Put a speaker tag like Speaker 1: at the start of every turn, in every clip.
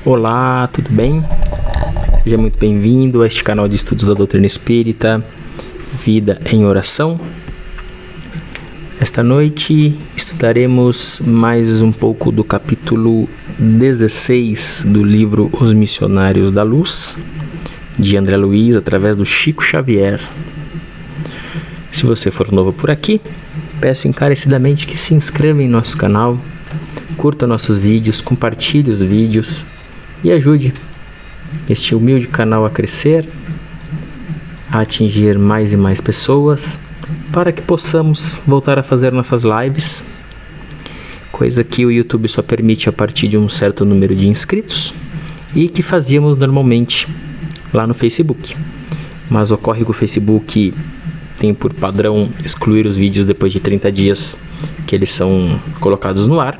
Speaker 1: Olá, tudo bem? Seja muito bem-vindo a este canal de estudos da doutrina espírita, Vida em Oração. Esta noite estudaremos mais um pouco do capítulo 16 do livro Os Missionários da Luz, de André Luiz, através do Chico Xavier. Se você for novo por aqui, peço encarecidamente que se inscreva em nosso canal, curta nossos vídeos, compartilhe os vídeos e ajude este humilde canal a crescer, a atingir mais e mais pessoas, para que possamos voltar a fazer nossas lives, coisa que o YouTube só permite a partir de um certo número de inscritos e que fazíamos normalmente lá no Facebook. Mas ocorre que o Facebook tem por padrão excluir os vídeos depois de 30 dias que eles são colocados no ar,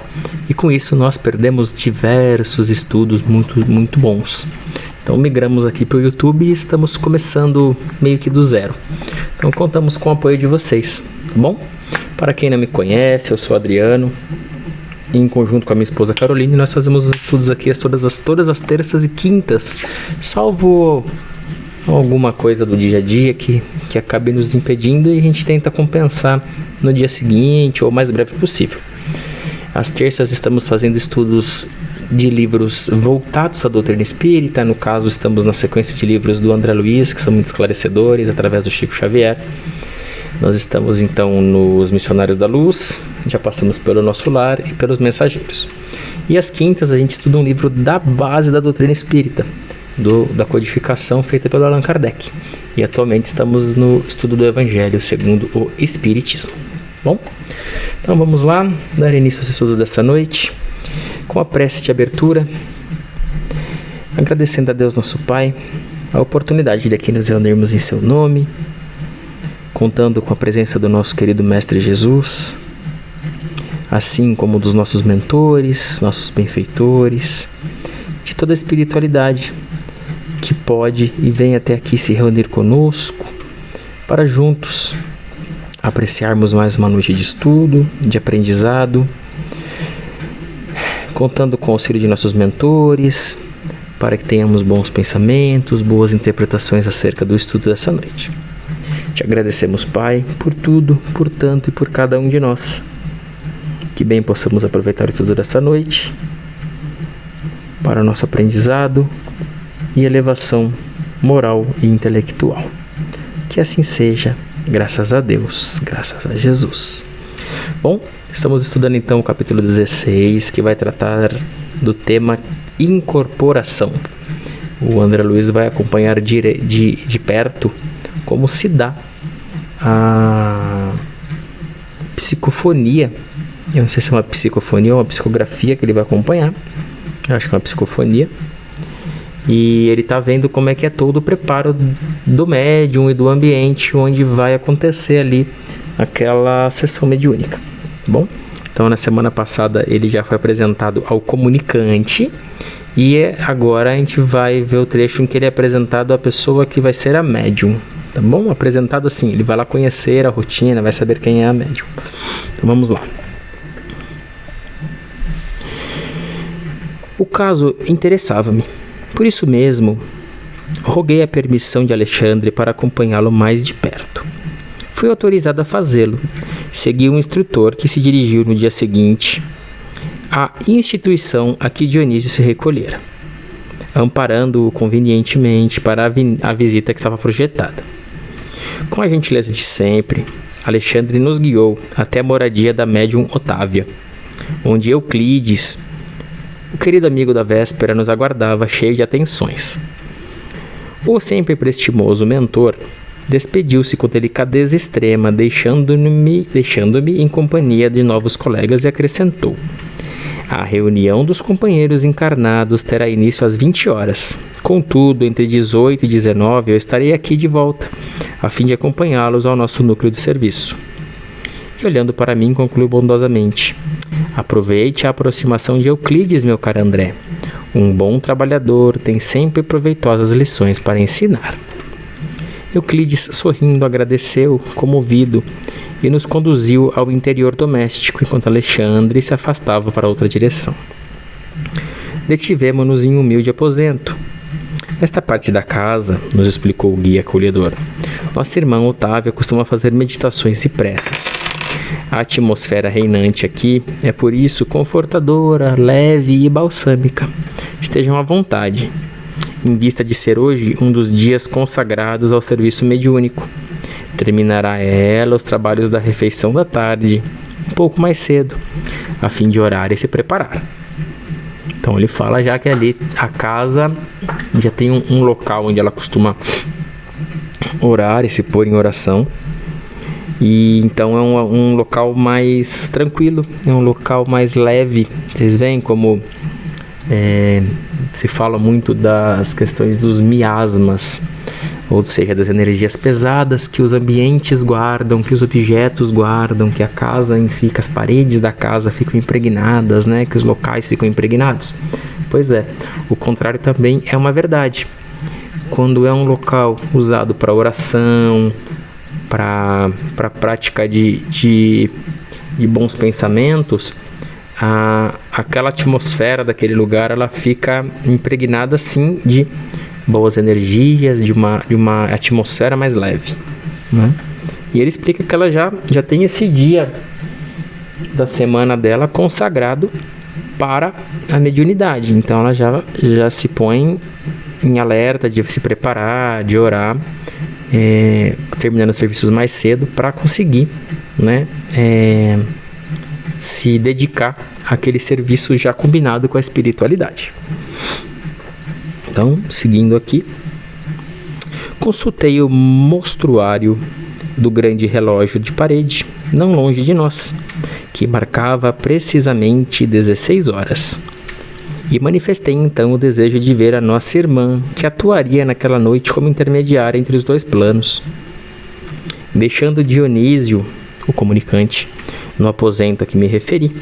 Speaker 1: e com isso nós perdemos diversos estudos muito bons. Então migramos aqui para o YouTube e estamos começando meio que do zero. Então contamos com o apoio de vocês, tá bom? Para quem não me conhece, eu sou Adriano, e em conjunto com a minha esposa Caroline, nós fazemos os estudos aqui todas as terças e quintas, salvo alguma coisa do dia a dia que acabe nos impedindo, e a gente tenta compensar no dia seguinte ou o mais breve possível. Às terças estamos fazendo estudos de livros voltados à doutrina espírita. No caso, estamos na sequência de livros do André Luiz, que são muito esclarecedores, através do Chico Xavier. Nós estamos então nos Missionários da Luz, já passamos pelo Nosso Lar e pelos Mensageiros. E às quintas a gente estuda um livro da base da doutrina espírita, da codificação feita pelo Allan Kardec. E atualmente estamos no estudo do Evangelho segundo o Espiritismo. Bom, então vamos lá, dar início aos estudos dessa noite, com a prece de abertura, agradecendo a Deus nosso Pai a oportunidade de aqui nos reunirmos em seu nome, contando com a presença do nosso querido Mestre Jesus, assim como dos nossos mentores, nossos benfeitores, de toda a espiritualidade que pode e vem até aqui se reunir conosco, para juntos apreciarmos mais uma noite de estudo, de aprendizado, contando com o auxílio de nossos mentores, para que tenhamos bons pensamentos, boas interpretações acerca do estudo dessa noite. Te agradecemos, Pai, por tudo, por tanto e por cada um de nós. Que bem possamos aproveitar o estudo dessa noite para o nosso aprendizado e elevação moral e intelectual. Que assim seja, graças a Deus, graças a Jesus. Bom, estamos estudando então o capítulo 16, que vai tratar do tema incorporação. O André Luiz vai acompanhar de perto como se dá a psicofonia. Eu não sei se é uma psicofonia ou uma psicografia que ele vai acompanhar. Eu acho que é uma psicofonia. E ele está vendo como é que é todo o preparo do médium e do ambiente onde vai acontecer ali aquela sessão mediúnica. Bom, então na semana passada ele já foi apresentado ao comunicante, e agora a gente vai ver o trecho em que ele é apresentado à pessoa que vai ser a médium. Tá bom? Apresentado assim, ele vai lá conhecer a rotina, vai saber quem é a médium. Então vamos lá. O caso interessava-me. Por isso mesmo, roguei a permissão de Alexandre para acompanhá-lo mais de perto. Fui autorizado a fazê-lo. Segui um instrutor que se dirigiu no dia seguinte à instituição a que Dionísio se recolhera, amparando-o convenientemente para a visita que estava projetada. Com a gentileza de sempre, Alexandre nos guiou até a moradia da médium Otávia, onde Euclides, o querido amigo da véspera, nos aguardava cheio de atenções. O sempre prestimoso mentor despediu-se com delicadeza extrema, deixando-me em companhia de novos colegas, e acrescentou: a reunião dos companheiros encarnados terá início às 20 horas. Contudo, entre 18 e 19 eu estarei aqui de volta, a fim de acompanhá-los ao nosso núcleo de serviço. E olhando para mim, concluiu bondosamente: aproveite a aproximação de Euclides, meu caro André. Um bom trabalhador tem sempre proveitosas lições para ensinar. Euclides, sorrindo, agradeceu, comovido, e nos conduziu ao interior doméstico, enquanto Alexandre se afastava para outra direção. detivemo-nos em um humilde aposento. Nesta parte da casa, nos explicou o guia acolhedor, nossa irmã Otávia costuma fazer meditações e preces. A atmosfera reinante aqui é por isso confortadora, leve e balsâmica. Estejam à vontade, em vista de ser hoje um dos dias consagrados ao serviço mediúnico. Terminará ela os trabalhos da refeição da tarde, um pouco mais cedo, a fim de orar e se preparar. Então ele fala já que ali a casa já tem um local onde ela costuma orar e se pôr em oração. E então é um local mais tranquilo, é um local mais leve. Vocês veem como se fala muito das questões dos miasmas, ou seja, das energias pesadas que os ambientes guardam, que os objetos guardam, que a casa em si, que as paredes da casa ficam impregnadas, né? Que os locais ficam impregnados. Pois é, o contrário também é uma verdade. Quando é um local usado para oração, para prática de bons pensamentos, aquela atmosfera daquele lugar ela fica impregnada sim de boas energias, de uma atmosfera mais leve, né? E ele explica que ela já tem esse dia da semana dela consagrado para a mediunidade. Então ela já se põe em alerta de se preparar, de orar, terminando os serviços mais cedo para conseguir, né, se dedicar àquele serviço já combinado com a espiritualidade. Então, seguindo aqui, consultei o mostruário do grande relógio de parede, não longe de nós, que marcava precisamente 16 horas. E manifestei então o desejo de ver a nossa irmã, que atuaria naquela noite como intermediária entre os dois planos. Deixando Dionísio, o comunicante, no aposento a que me referi,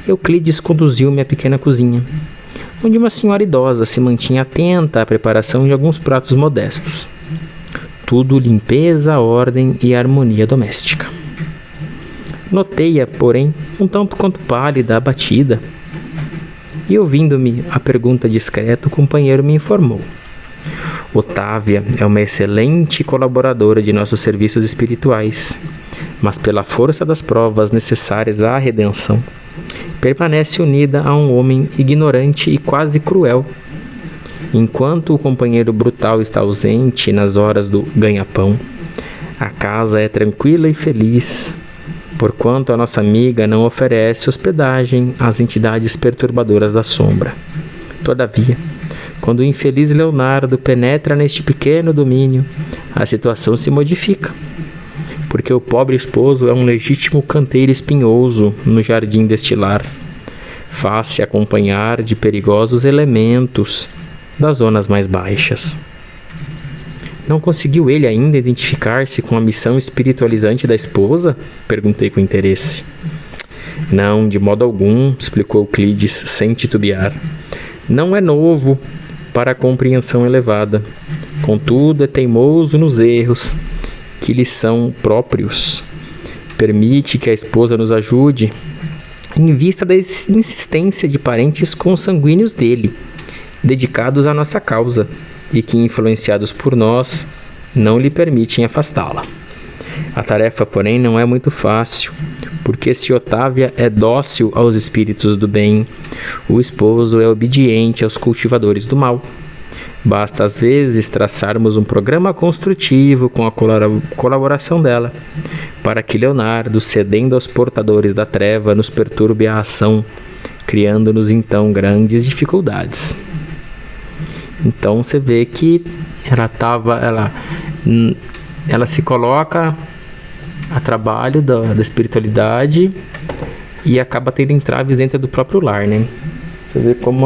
Speaker 1: Euclides conduziu-me à pequena cozinha, onde uma senhora idosa se mantinha atenta à preparação de alguns pratos modestos. Tudo limpeza, ordem e harmonia doméstica. Notei-a, porém, um tanto quanto pálida, abatida, e ouvindo-me a pergunta discreta, o companheiro me informou. Otávia é uma excelente colaboradora de nossos serviços espirituais, mas pela força das provas necessárias à redenção, permanece unida a um homem ignorante e quase cruel. Enquanto o companheiro brutal está ausente nas horas do ganha-pão, a casa é tranquila e feliz, porquanto a nossa amiga não oferece hospedagem às entidades perturbadoras da sombra. Todavia, quando o infeliz Leonardo penetra neste pequeno domínio, a situação se modifica, porque o pobre esposo é um legítimo canteiro espinhoso no jardim deste lar, faz-se acompanhar de perigosos elementos das zonas mais baixas. Não conseguiu ele ainda identificar-se com a missão espiritualizante da esposa? Perguntei com interesse. Não, de modo algum, explicou Euclides sem titubear. Não é novo para a compreensão elevada, contudo é teimoso nos erros que lhe são próprios. Permite que a esposa nos ajude em vista da insistência de parentes consanguíneos dele, dedicados à nossa causa, e que, influenciados por nós, não lhe permitem afastá-la. A tarefa, porém, não é muito fácil, porque se Otávia é dócil aos espíritos do bem, o esposo é obediente aos cultivadores do mal. Basta, às vezes, traçarmos um programa construtivo com a colaboração dela, para que Leonardo, cedendo aos portadores da treva, nos perturbe a ação, criando-nos, então, grandes dificuldades. Então, você vê que ela se coloca a trabalho da espiritualidade e acaba tendo entraves dentro do próprio lar, né? Você vê como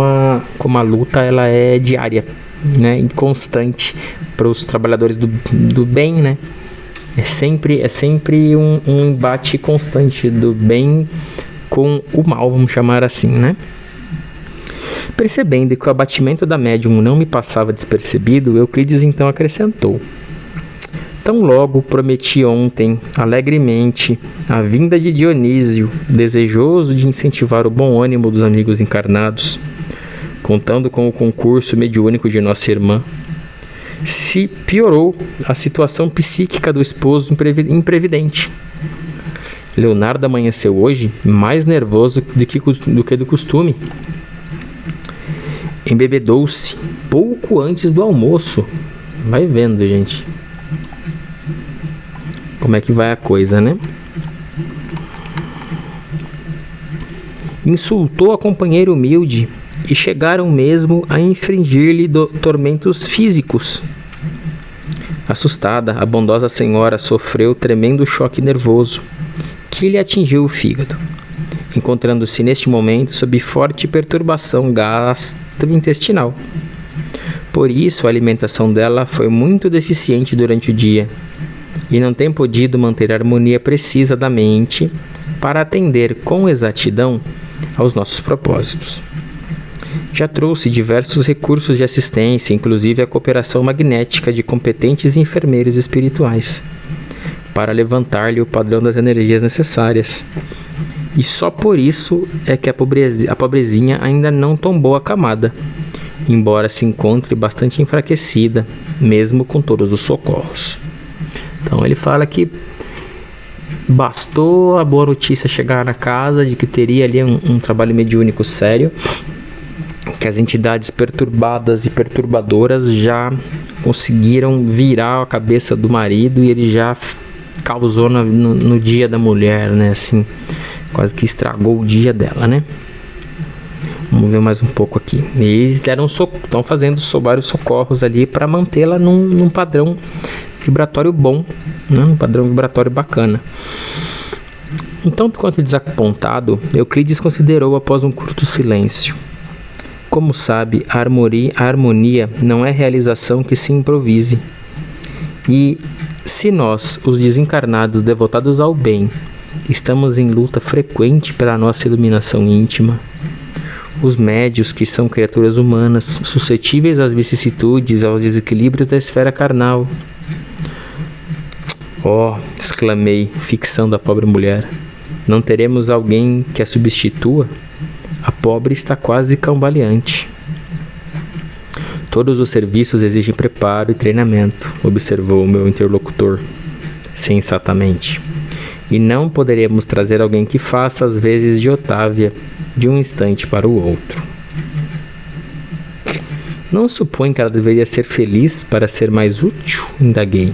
Speaker 1: a luta ela é diária, né? E constante para os trabalhadores do bem, né? É sempre um embate constante do bem com o mal, vamos chamar assim, né? Percebendo que o abatimento da médium não me passava despercebido, Euclides então acrescentou: tão logo prometi ontem, alegremente, a vinda de Dionísio, desejoso de incentivar o bom ânimo dos amigos encarnados, contando com o concurso mediúnico de nossa irmã, se piorou a situação psíquica do esposo imprevidente. Leonardo amanheceu hoje mais nervoso do que do costume. Embebedou-se pouco antes do almoço. Vai vendo, gente, como é que vai a coisa, né? Insultou a companheira humilde e chegaram mesmo a infligir-lhe tormentos físicos. Assustada, a bondosa senhora sofreu tremendo choque nervoso que lhe atingiu o fígado, encontrando-se neste momento sob forte perturbação gastrointestinal. Por isso, a alimentação dela foi muito deficiente durante o dia e não tem podido manter a harmonia precisa da mente para atender com exatidão aos nossos propósitos. Já trouxe diversos recursos de assistência, inclusive a cooperação magnética de competentes enfermeiros espirituais, para levantar-lhe o padrão das energias necessárias. E só por isso é que a pobrezinha ainda não tombou a camada, embora se encontre bastante enfraquecida, mesmo com todos os socorros. Então ele fala que bastou a boa notícia chegar na casa de que teria ali um trabalho mediúnico sério, que as entidades perturbadas e perturbadoras já conseguiram virar a cabeça do marido e ele já causou no dia da mulher, né? Assim, quase que estragou o dia dela, né? Vamos ver mais um pouco aqui. Eles estão fazendo vários socorros ali para mantê-la num padrão vibratório bom, né? Um padrão vibratório bacana. Então, quanto desapontado, Euclides considerou após um curto silêncio. Como sabe, a harmonia não é realização que se improvise. E se nós, os desencarnados devotados ao bem, estamos em luta frequente pela nossa iluminação íntima, os médios, que são criaturas humanas, suscetíveis às vicissitudes, aos desequilíbrios da esfera carnal. Oh, exclamei, fixando a pobre mulher, não teremos alguém que a substitua? A pobre está quase cambaleante. Todos os serviços exigem preparo e treinamento, observou o meu interlocutor, sensatamente. E não poderemos trazer alguém que faça as vezes de Otávia, de um instante para o outro. Não supõe que ela deveria ser feliz para ser mais útil? Indaguei.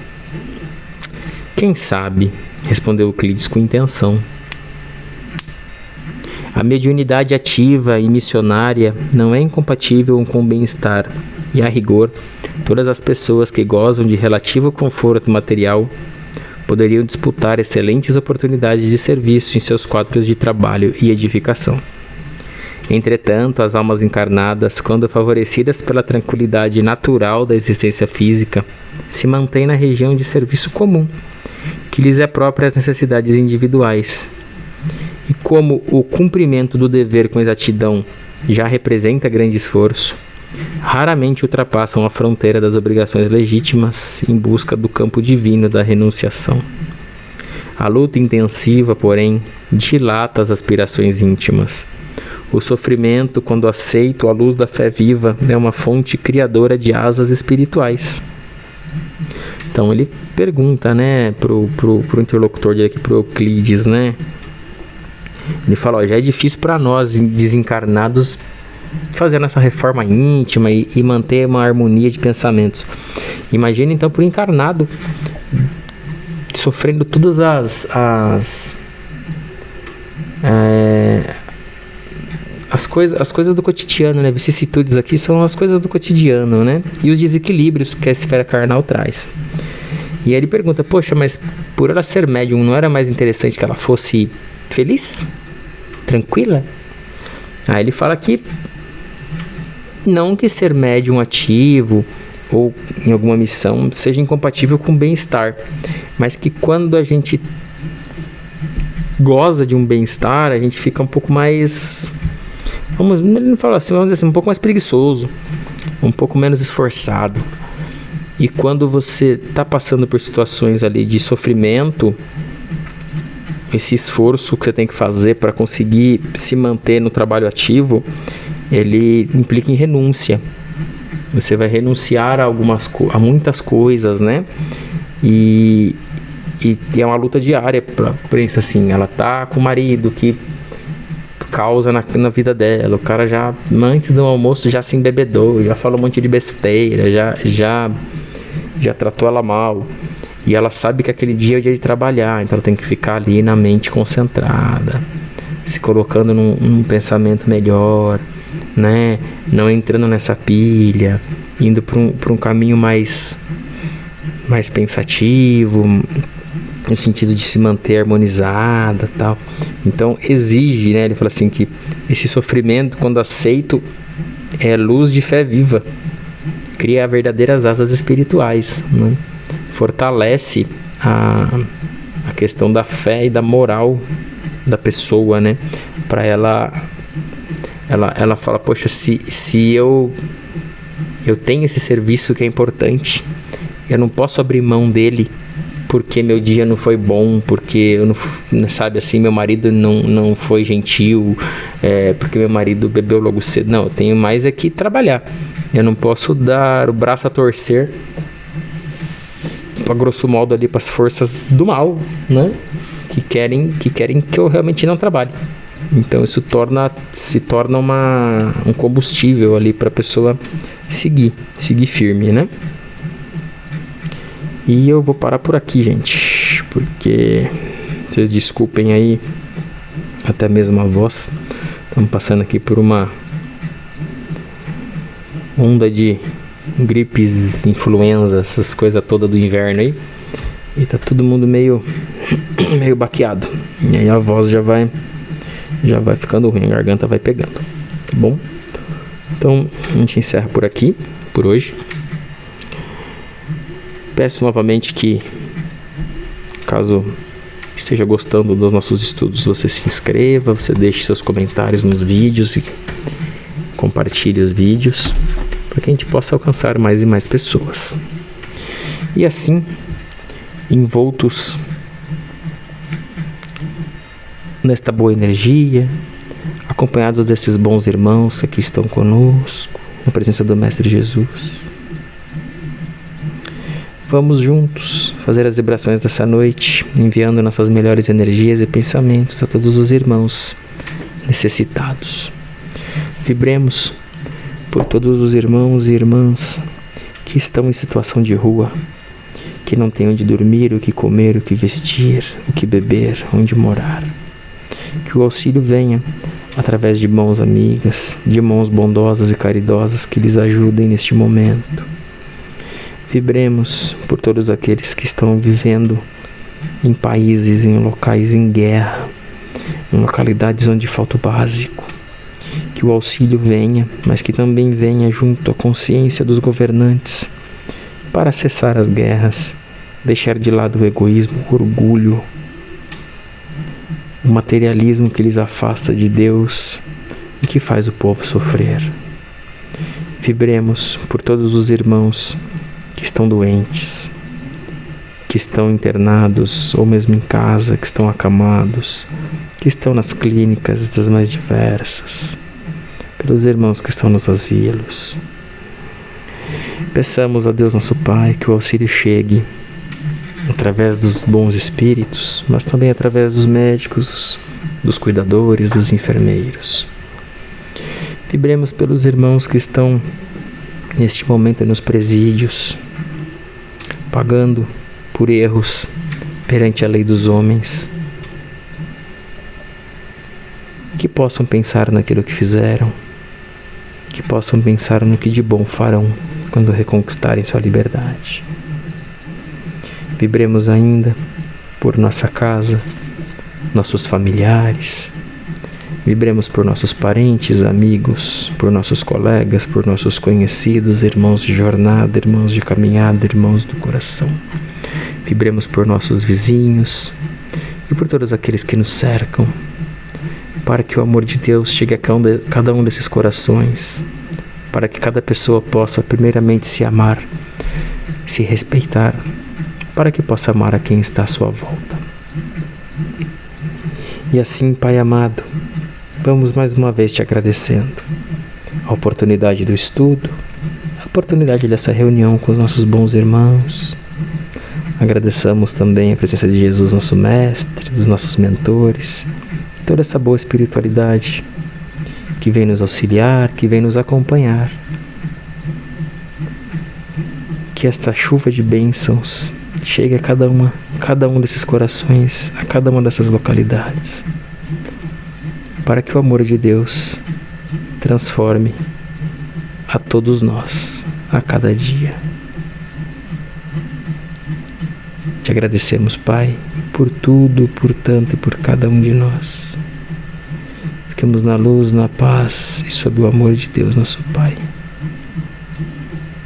Speaker 1: Quem sabe? Respondeu Euclides com intenção. A mediunidade ativa e missionária não é incompatível com o bem-estar, e a rigor, todas as pessoas que gozam de relativo conforto material poderiam disputar excelentes oportunidades de serviço em seus quadros de trabalho e edificação. Entretanto, as almas encarnadas, quando favorecidas pela tranquilidade natural da existência física, se mantêm na região de serviço comum, que lhes é própria às necessidades individuais. E como o cumprimento do dever com exatidão já representa grande esforço, raramente ultrapassam a fronteira das obrigações legítimas em busca do campo divino da renunciação. A luta intensiva, porém, dilata as aspirações íntimas. O sofrimento, quando aceito à luz da fé viva, é uma fonte criadora de asas espirituais. Então ele pergunta, né, pro interlocutor dele aqui, pro Euclides, né? Ele fala, ó, já é difícil para nós desencarnados fazendo essa reforma íntima e manter uma harmonia de pensamentos. Imagina então para o encarnado sofrendo todas as coisas do cotidiano, né? Vicissitudes aqui são as coisas do cotidiano, né? E os desequilíbrios que a esfera carnal traz. E aí ele pergunta, poxa, mas por ela ser médium, não era mais interessante que ela fosse feliz? Tranquila? Aí ele fala que não que ser médium ativo ou em alguma missão seja incompatível com o bem-estar, mas que quando a gente goza de um bem-estar, a gente fica um pouco mais, ele não fala assim, vamos dizer assim, um pouco mais preguiçoso, um pouco menos esforçado. E quando você está passando por situações ali de sofrimento, esse esforço que você tem que fazer para conseguir se manter no trabalho ativo, ele implica em renúncia. Você vai renunciar a muitas coisas, né? E é uma luta diária. Pensa assim, ela tá com o marido que causa na vida dela. O cara já, antes do almoço, já se embebedou, já falou um monte de besteira, já tratou ela mal. E ela sabe que aquele dia é o dia de trabalhar, então ela tem que ficar ali na mente concentrada, se colocando num pensamento melhor, né? Não entrando nessa pilha, indo para um caminho mais pensativo, no sentido de se manter harmonizada, tal. Então exige, né? Ele fala assim que esse sofrimento, quando aceito, é luz de fé viva, cria verdadeiras asas espirituais, né? Fortalece a questão da fé e da moral da pessoa, né? Para ela fala, poxa, se eu tenho esse serviço que é importante, eu não posso abrir mão dele porque meu dia não foi bom, porque eu não, sabe assim, meu marido não foi gentil, porque meu marido bebeu logo cedo. Não, eu tenho mais é que trabalhar. Eu não posso dar o braço a torcer, a grosso modo, ali para as forças do mal, né? Que querem que eu realmente não trabalhe. Então isso se torna um combustível ali para a pessoa seguir firme, né? E eu vou parar por aqui, gente, porque vocês desculpem aí até mesmo a voz. Estamos passando aqui por uma onda de gripes, influenza, essas coisas todas do inverno aí. E tá todo mundo meio baqueado. E aí a voz já vai ficando ruim, a garganta vai pegando, tá bom? Então a gente encerra por aqui, por hoje. Peço novamente que, caso esteja gostando dos nossos estudos, você se inscreva, você deixe seus comentários nos vídeos e compartilhe os vídeos, para que a gente possa alcançar mais e mais pessoas. E assim, envoltos nesta boa energia, acompanhados desses bons irmãos que aqui estão conosco, na presença do Mestre Jesus, vamos juntos fazer as vibrações dessa noite, enviando nossas melhores energias e pensamentos a todos os irmãos necessitados. Vibremos por todos os irmãos e irmãs que estão em situação de rua, que não têm onde dormir, o que comer, o que vestir, o que beber, onde morar. Que o auxílio venha através de mãos amigas, de mãos bondosas e caridosas que lhes ajudem neste momento. Vibremos por todos aqueles que estão vivendo em países, em locais em guerra, em localidades onde falta o básico. Que o auxílio venha, mas que também venha junto à consciência dos governantes para cessar as guerras, deixar de lado o egoísmo, o orgulho, o materialismo que lhes afasta de Deus e que faz o povo sofrer. Vibremos por todos os irmãos que estão doentes, que estão internados ou mesmo em casa, que estão acamados, que estão nas clínicas das mais diversas, pelos irmãos que estão nos asilos. Peçamos a Deus nosso Pai que o auxílio chegue através dos bons espíritos, mas também através dos médicos, dos cuidadores, dos enfermeiros. Vibremos pelos irmãos que estão neste momento nos presídios, pagando por erros perante a lei dos homens, que possam pensar naquilo que fizeram, que possam pensar no que de bom farão quando reconquistarem sua liberdade. Vibremos ainda por nossa casa, nossos familiares. Vibremos por nossos parentes, amigos, por nossos colegas, por nossos conhecidos, irmãos de jornada, irmãos de caminhada, irmãos do coração. Vibremos por nossos vizinhos e por todos aqueles que nos cercam, para que o amor de Deus chegue a cada um desses corações, para que cada pessoa possa primeiramente se amar, se respeitar, para que possa amar a quem está à sua volta. E assim, Pai amado, vamos mais uma vez te agradecendo a oportunidade do estudo, a oportunidade dessa reunião com os nossos bons irmãos. Agradeçamos também a presença de Jesus, nosso Mestre, dos nossos mentores, toda essa boa espiritualidade que vem nos auxiliar, que vem nos acompanhar. Que esta chuva de bênçãos chegue a cada um desses corações, a cada uma dessas localidades, para que o amor de Deus transforme a todos nós, a cada dia. Te agradecemos, Pai, por tudo, por tanto e por cada um de nós. Ficamos na luz, na paz e sob o amor de Deus, nosso Pai.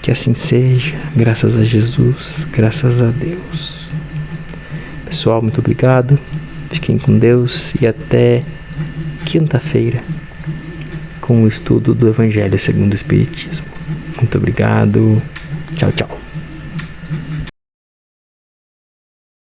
Speaker 1: Que assim seja, graças a Jesus, graças a Deus. Pessoal, muito obrigado. Fiquem com Deus e até quinta-feira com o estudo do Evangelho segundo o Espiritismo. Muito obrigado. Tchau, tchau.